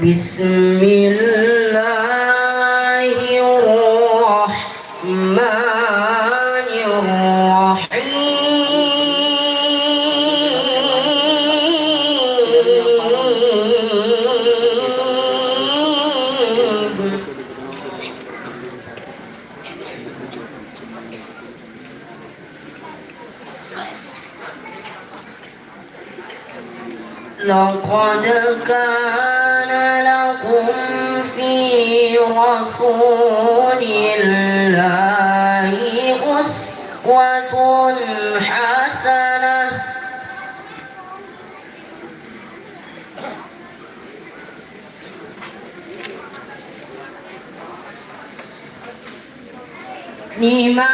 بسم الله الرحمن الرحيم لقد كان لكم في رسول الله أسوة حسنة لمن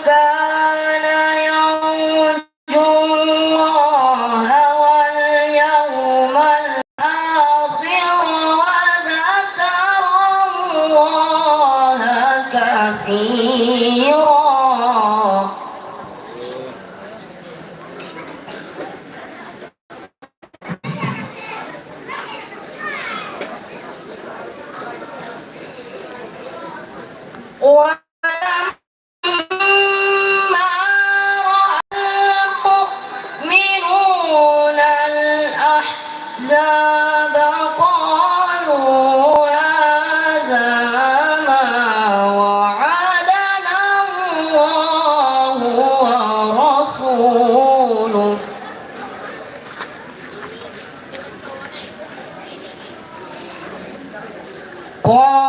كان يرجو الله واليوم الآخر وذكر الله كثيرا ولما رأى المؤمنون الأحزاب قالوا هذا ما وعدنا الله ورسوله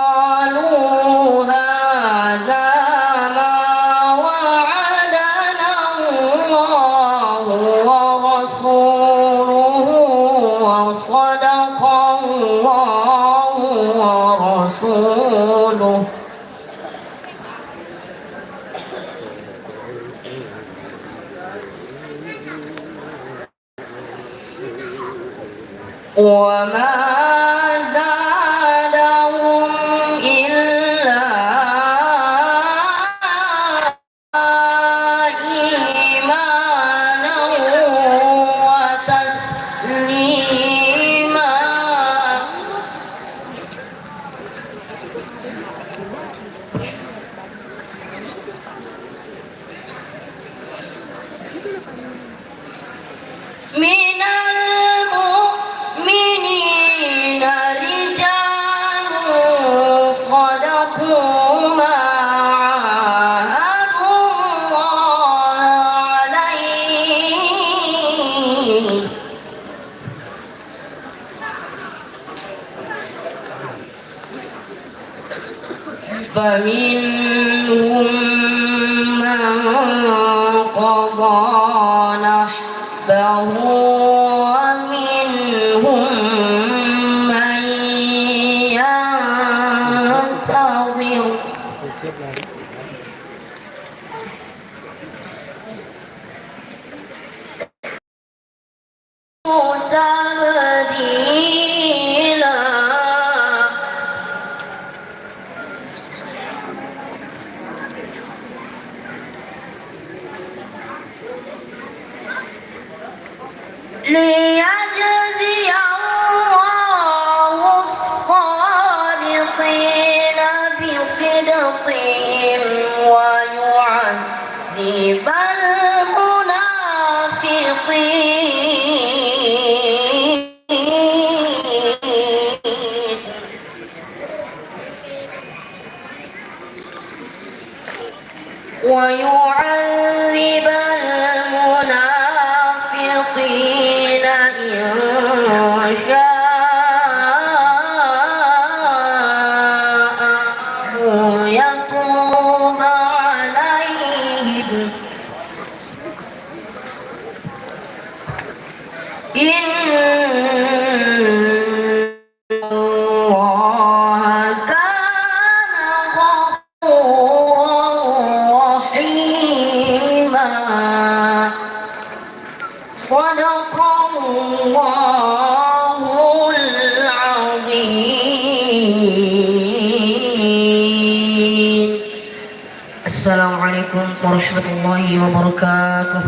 قالوا هذا ما وعدنا الله ورسوله وصدق الله ورسوله وما زادهم إلا إيمانا وتسليما من المؤمنين رجال صدقوا ما عاهدوا الله عليه فمنهم من قضى نحبه ومنهم من ينتظر تبديلا ليجزي الله الصادقين بصدقهم ويعذب المنافقين إن شاء أو يتوب عليهم إن الله كان غفورا رحيما السلام عليكم ورحمة الله وبركاته.